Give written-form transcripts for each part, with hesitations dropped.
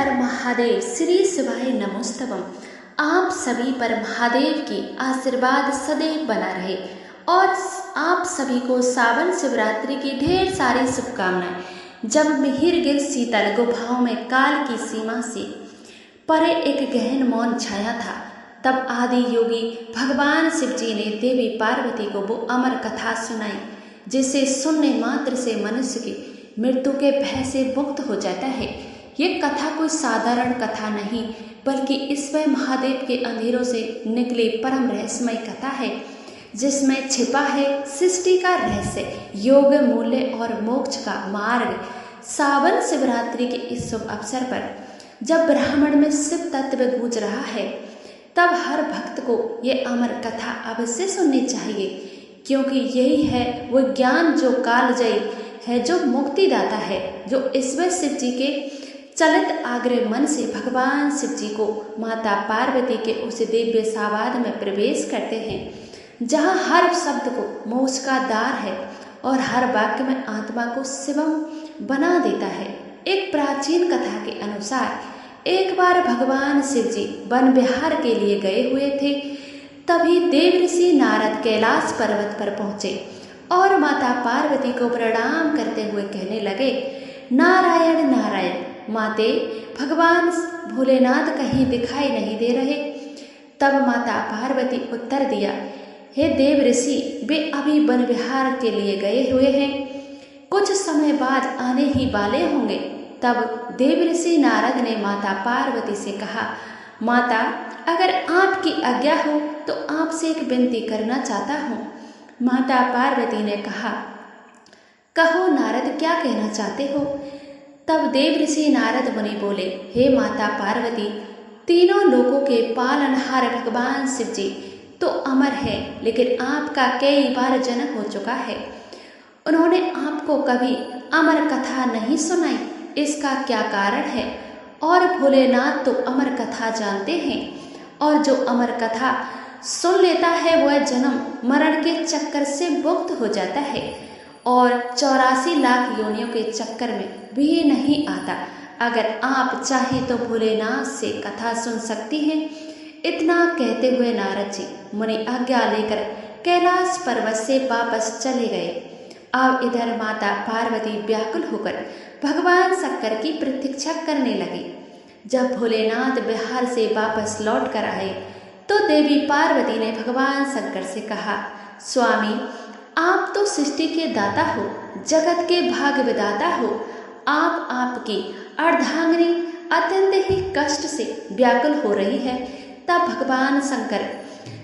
हर महादेव, श्री शिवाय नमोस्तवम। आप सभी पर महादेव की आशीर्वाद सदैव बना रहे और आप सभी को सावन शिवरात्रि की ढेर सारी शुभकामनाएं। जब मिहिर गिर शीतल गुफाओं में काल की सीमा से परे एक गहन मौन छाया था, तब आदि योगी भगवान शिव जी ने देवी पार्वती को वो अमर कथा सुनाई जिसे सुनने मात्र से मनुष्य की मृत्यु के भय से मुक्त हो जाता है। ये कथा कोई साधारण कथा नहीं, बल्कि ईश्वर महादेव के अंधेरों से निकली परम रहस्यमय कथा है, जिसमें छिपा है सृष्टि का रहस्य, योग, मूल्य और मोक्ष का मार्ग। सावन शिवरात्रि के इस शुभ अवसर पर जब ब्राह्मण में शिव तत्व गूंज रहा है, तब हर भक्त को ये अमर कथा अवश्य सुननी चाहिए, क्योंकि यही है वो ज्ञान जो कालजयी है, जो मुक्तिदाता है, जो ईश्वर शिव जी के चलित आग्रह मन से भगवान शिव जी को माता पार्वती के उस दिव्य सावाद में प्रवेश करते हैं, जहाँ हर शब्द को मोक्ष का द्वार है और हर वाक्य में आत्मा को शिवम बना देता है। एक प्राचीन कथा के अनुसार एक बार भगवान शिव जी वन विहार के लिए गए हुए थे। तभी देव ऋषि नारद कैलाश पर्वत पर पहुंचे और माता पार्वती को प्रणाम करते हुए कहने लगे, नारायण नारायण माते, भगवान भोलेनाथ कहीं दिखाई नहीं दे रहे। तब माता पार्वती उत्तर दिया, हे देव ऋषि, वे अभी वन विहार के लिए गए हुए हैं, कुछ समय बाद आने ही वाले होंगे। तब देव ऋषि नारद ने माता पार्वती से कहा, माता, अगर आपकी आज्ञा हो तो आपसे एक विनती करना चाहता हूँ। माता पार्वती ने कहा, कहो नारद, क्या कहना चाहते हो? तब देव ऋषि नारद मुनि बोले, हे माता पार्वती, तीनों लोगों के पालनहार भगवान शिव जी तो अमर है, लेकिन आपका कई बार जन्म हो चुका है। उन्होंने आपको कभी अमर कथा नहीं सुनाई, इसका क्या कारण है? और भोलेनाथ तो अमर कथा जानते हैं, और जो अमर कथा सुन लेता है वह जन्म मरण के चक्कर से मुक्त हो जाता है और 84 लाख योनियों के चक्कर में भी नहीं आता। अगर आप चाहे तो भोलेनाथ से कथा सुन सकती हैं। इतना कहते हुए नारद जी मुनि आज्ञा लेकर कैलाश पर्वत से वापस चले गए। अब इधर माता पार्वती व्याकुल होकर भगवान शंकर की प्रतीक्षा करने लगी। जब भोलेनाथ बिहार से वापस लौट कर आए तो देवी पार्वती ने भगवान शंकर से कहा, स्वामी, आप तो सृष्टि के दाता हो, जगत के भाग्य विधाता हो। आपकी अर्धांगिनी अत्यंत ही कष्ट से व्याकुल हो रही है। तब भगवान शंकर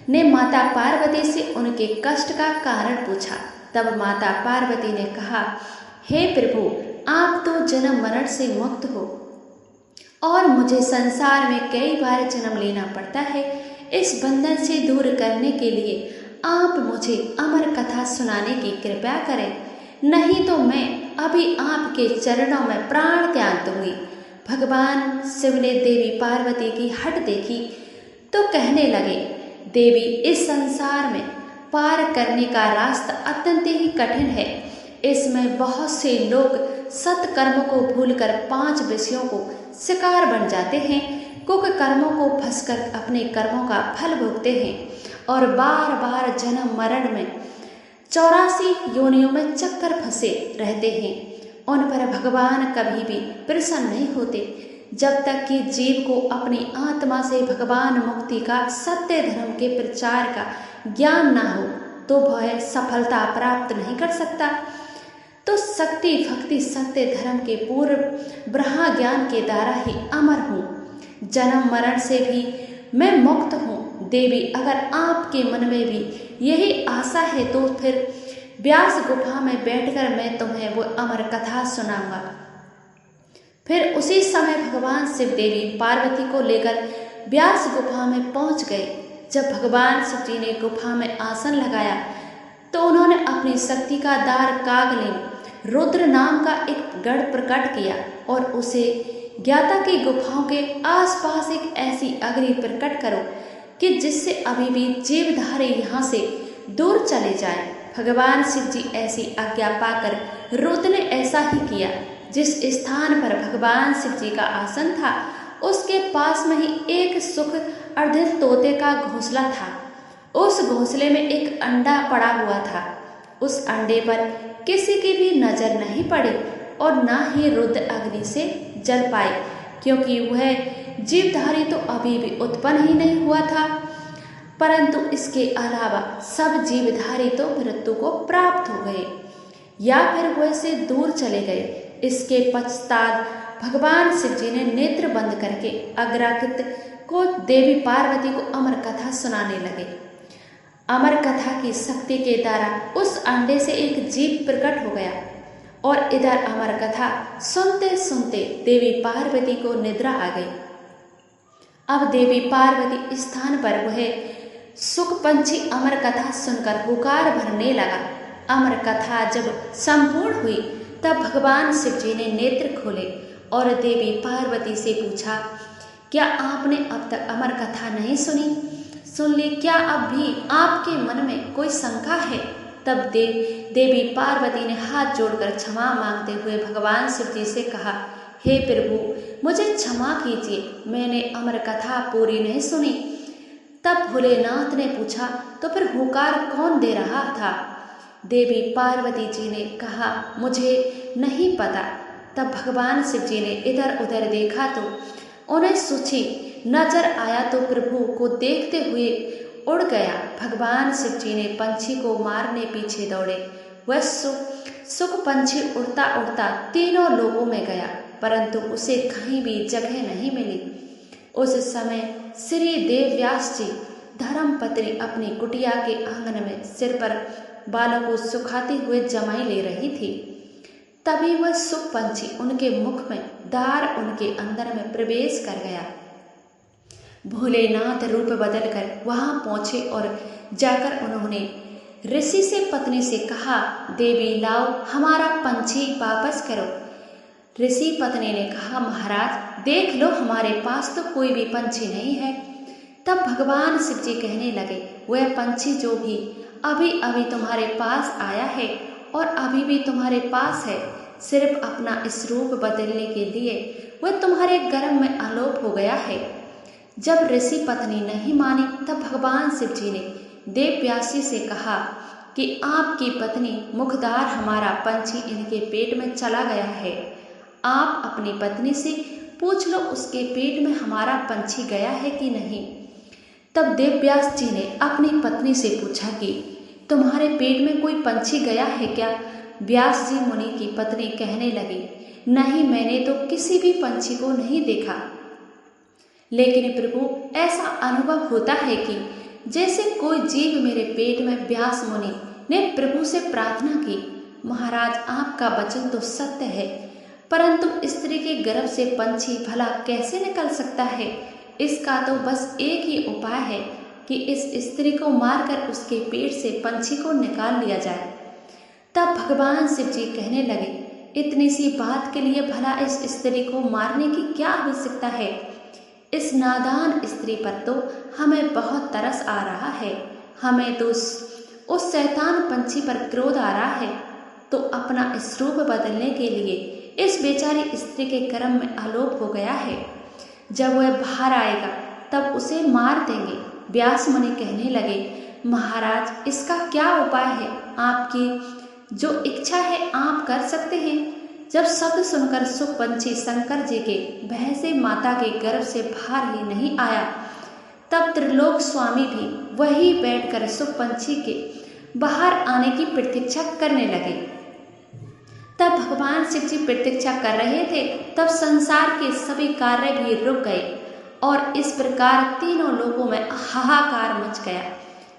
ने माता पार्वती से उनके कष्ट का कारण पूछा। तब माता पार्वती ने कहा, हे प्रभु, आप तो जन्म मरण से मुक्त हो और मुझे संसार में कई बार जन्म लेना पड़ता है। इस बंधन से दूर करने के लिए आप मुझे अमर कथा सुनाने की कृपा करें, नहीं तो मैं अभी आपके चरणों में प्राण त्याग दूंगी। भगवान शिव ने देवी पार्वती की हट देखी तो कहने लगे, देवी, इस संसार में पार करने का रास्ता अत्यंत ही कठिन है। इसमें बहुत से लोग सत्कर्मों को भूलकर 5 विषयों को शिकार बन जाते हैं, कुकर्मों को फंसकर अपने कर्मों का फल भोगते हैं और बार बार जन्म मरण में 84 योनियों में चक्कर फंसे रहते हैं। उन पर भगवान कभी भी प्रसन्न नहीं होते। जब तक कि जीव को अपनी आत्मा से भगवान मुक्ति का, सत्य धर्म के प्रचार का ज्ञान ना हो तो वह सफलता प्राप्त नहीं कर सकता। तो शक्ति भक्ति सत्य धर्म के पूर्व ब्रह्म ज्ञान के द्वारा ही अमर हूँ, जन्म मरण से भी मैं मुक्त हूँ। देवी, अगर आपके मन में भी यही आशा है तो फिर व्यास गुफा में बैठकर मैं तुम्हें वो अमर कथा सुनाऊंगा। फिर उसी समय भगवान शिव देवी पार्वती को लेकर व्यास गुफा में पहुंच गए। जब भगवान शिव जी ने गुफा में आसन लगाया तो उन्होंने अपनी शक्ति का द्वार कागलिन रुद्र नाम का एक गढ़ प्रकट किया और उसे ज्ञाता की गुफाओं के आसपास एक ऐसी अग्नि प्रकट करो कि जिससे अभी भी जीवधारी यहाँ से दूर चले जाए। भगवान शिव जी ऐसी आज्ञा पाकर रुद्र ने ऐसा ही किया। जिस स्थान पर भगवान शिव जी का आसन था उसके पास में ही एक सुख अर्धित तोते का घोंसला था। उस घोंसले में एक अंडा पड़ा हुआ था। उस अंडे पर किसी की भी नजर नहीं पड़ी और ना ही रुद्र अग्नि से जल पाई, क्योंकि वह जीवधारी तो अभी भी उत्पन्न ही नहीं हुआ था। परंतु इसके अलावा सब जीवधारी तो मृत्यु को प्राप्त हो गए या फिर वह से दूर चले गए। इसके पश्चात भगवान शिव जी ने नेत्र बंद करके अग्राकृत को देवी पार्वती को अमर कथा सुनाने लगे। अमर कथा की शक्ति के द्वारा उस अंडे से एक जीव प्रकट हो गया और इधर अमर कथा सुनते सुनते देवी पार्वती को निद्रा आ गई। अब देवी पार्वती स्थान पर वह सुख पंछी अमर कथा सुनकर हुकार भरने लगा। अमर कथा जब संपूर्ण हुई तब भगवान शिव जी ने नेत्र खोले और देवी पार्वती से पूछा, क्या आपने अब तक अमर कथा नहीं सुनी? सुन ली, क्या अब भी आपके मन में कोई शंका है? तब देवी पार्वती ने हाथ जोड़कर क्षमा मांगते हुए भगवान शिव जी से कहा, हे प्रभु, मुझे क्षमा कीजिए, मैंने अमर कथा पूरी नहीं सुनी। तब भोलेनाथ ने पूछा, तो फिर हुकार कौन दे रहा था? देवी पार्वती जी ने कहा, मुझे नहीं पता। तब भगवान शिव जी ने इधर उधर देखा तो उन्हें सूची नजर आया तो प्रभु को देखते हुए उड़ गया। भगवान शिव जी ने पंछी को मारने पीछे दौड़े। वह सुख पंछी उड़ता उड़ता तीनों लोगों में गया, परंतु उसे कहीं भी जगह नहीं मिली। उस समय श्री देव व्यास जी धर्मपत्नी अपनी कुटिया के आंगन में सिर पर बालों को सुखाते हुए जमाई ले रही थी। तभी वह सुख पंछी उनके मुख में दार उनके अंदर में प्रवेश कर गया। भोलेनाथ रूप बदलकर वहां पहुंचे और जाकर उन्होंने ऋषि से पत्नी से कहा, देवी लाओ हमारा पंछी वापस करो। ऋषि पत्नी ने कहा, महाराज देख लो, हमारे पास तो कोई भी पंछी नहीं है। तब भगवान शिव जी कहने लगे, वह पंछी जो भी अभी अभी तुम्हारे पास आया है और अभी भी तुम्हारे पास है, सिर्फ अपना इस रूप बदलने के लिए वह तुम्हारे गर्भ में आलोप हो गया है। जब ऋषि पत्नी नहीं मानी तब भगवान शिव जी ने देव व्यासी से कहा कि आपकी पत्नी मुखदार हमारा पंछी इनके पेट में चला गया है। आप अपनी पत्नी से पूछ लो उसके पेट में हमारा पंछी गया है कि नहीं। तब देव व्यास जी ने अपनी पत्नी से पूछा कि तुम्हारे पेट में कोई पंछी गया है क्या? व्यास जी मुनि की पत्नी कहने लगी, नहीं, मैंने तो किसी भी पंछी को नहीं देखा, लेकिन प्रभु ऐसा अनुभव होता है कि जैसे कोई जीव मेरे पेट में। व्यास मुनि ने प्रभु से प्रार्थना की, महाराज आपका वचन तो सत्य है, परंतु स्त्री के गर्भ से पंछी भला कैसे निकल सकता है? इसका तो बस एक ही उपाय है कि इस स्त्री को मारकर उसके पेट से पंछी को निकाल लिया जाए। तब भगवान शिव जी कहने लगे, इतनी सी बात के लिए भला इस स्त्री को मारने की क्या आवश्यकता है? इस नादान स्त्री पर तो हमें बहुत तरस आ रहा है, हमें तो उस शैतान पंछी पर क्रोध आ रहा है, तो अपना इस रूप बदलने के लिए इस बेचारी स्त्री के गर्भ में आलोप हो गया है। जब वह बाहर आएगा तब उसे मार देंगे। व्यास मुनि कहने लगे, महाराज इसका क्या उपाय है? आपकी जो इच्छा है आप कर सकते हैं। जब शब्द सुनकर सुख पंछी शंकर जी के भय से माता के गर्भ से बाहर ही नहीं आया, तब त्रिलोक स्वामी भी वही बैठकर सुख पंछी के बाहर आने की प्रतीक्षा करने लगे। तब भगवान शिव जी प्रतीक्षा कर रहे थे, तब संसार के सभी कार्य भी रुक गए और इस प्रकार तीनों लोगों में हाहाकार मच गया।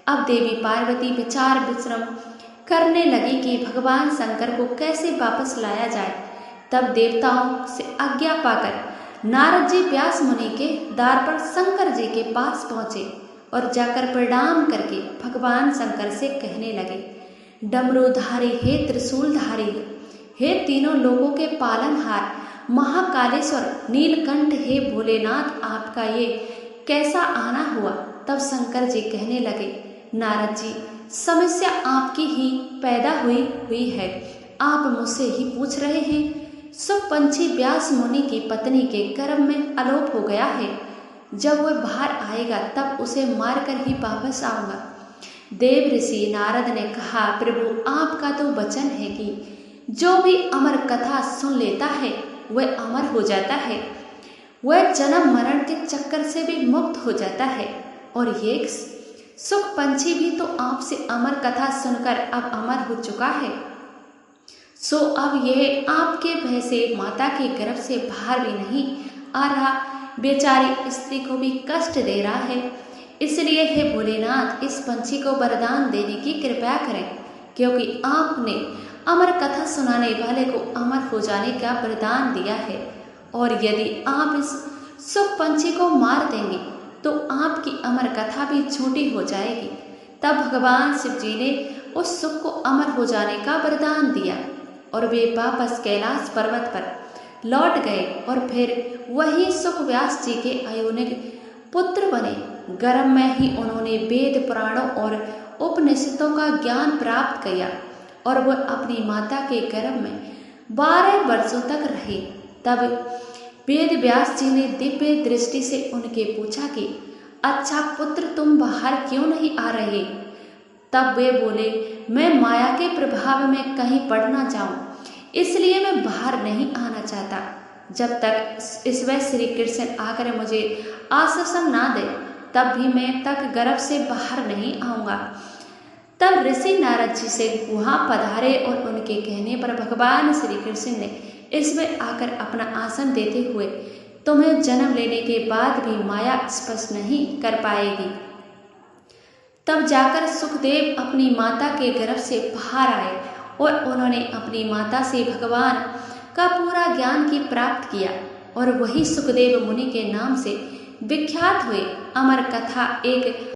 अब देवी पार्वती विचार विश्रम करने लगी कि भगवान शंकर को कैसे वापस लाया जाए। तब देवताओं से आज्ञा पाकर नारद जी व्यास मुनि के द्वार पर शंकर जी के पास पहुंचे और जाकर प्रणाम करके भगवान शंकर से कहने लगे, डमरूधारी हे त्रिशूलधारी हे तीनों लोगों के पालनहार महाकालेश्वर नीलकंठ हे भोलेनाथ, आपका ये कैसा आना हुआ? तब शंकर जी कहने लगे, नारद जी समस्या आपकी ही पैदा हुई है, आप मुझसे ही पूछ रहे हैं। सुख पंछी व्यास मुनि की पत्नी के गर्भ में अलोप हो गया है। जब वह बाहर आएगा तब उसे मारकर ही वापस आऊंगा। देव ऋषि नारद ने कहा, प्रभु आपका तो वचन है कि जो भी अमर कथा सुन लेता है वह अमर हो जाता है, वह जन्म मरण के चक्कर से भी मुक्त हो जाता है। और ये सुख पंछी भी तो आपसे अमर कथा सुनकर अब अमर हो चुका है, सो अब यह आपके भय से माता के गर्भ से बाहर भी नहीं आ रहा, बेचारी स्त्री को भी कष्ट दे रहा है। इसलिए हे भोलेनाथ, इस पंछी को वरदान देने की कृपा करें, क्योंकि आपने अमर कथा सुनाने वाले को अमर हो जाने का वरदान दिया है। और यदि आप इस सुख पंछी को मार देंगे तो आपकी अमर कथा भी झूठी हो जाएगी। तब भगवान शिव जी ने उस सुख को अमर हो जाने का वरदान दिया और वे वापस कैलाश पर्वत पर लौट गए और फिर वही सुख व्यास जी के अयोनिक पुत्र बने। गर्भ में ही उन्होंने वेद पुराणों और उपनिषदों का ज्ञान प्राप्त किया और वह अपनी माता के गर्भ में 12 वर्षों तक रहे। तब वेद व्यास जी ने दिव्य दृष्टि से उनके पूछा कि अच्छा पुत्र, तुम बाहर क्यों नहीं आ रहे? तब वे बोले, मैं माया के प्रभाव में कहीं पड़ ना जाऊं, इसलिए मैं बाहर नहीं आना चाहता। जब तक ईश्वर श्री कृष्ण आकर मुझे आश्वासन ना दे तब भी मैं तक गर्भ से बाहर नहीं आऊंगा। तब ऋषि नारद जी से वहां पधारे और उनके कहने पर भगवान श्री कृष्ण ने इसमें आकर अपना आसन देते हुए, तुम्हें जन्म लेने के बाद भी माया स्पर्श नहीं कर पाएगी। तब जाकर सुखदेव अपनी माता के गर्भ से बाहर आए और उन्होंने अपनी माता से भगवान का पूरा ज्ञान की प्राप्त किया और वही सुखदेव मुनि के नाम से विख्यात हुए। अमर कथा एक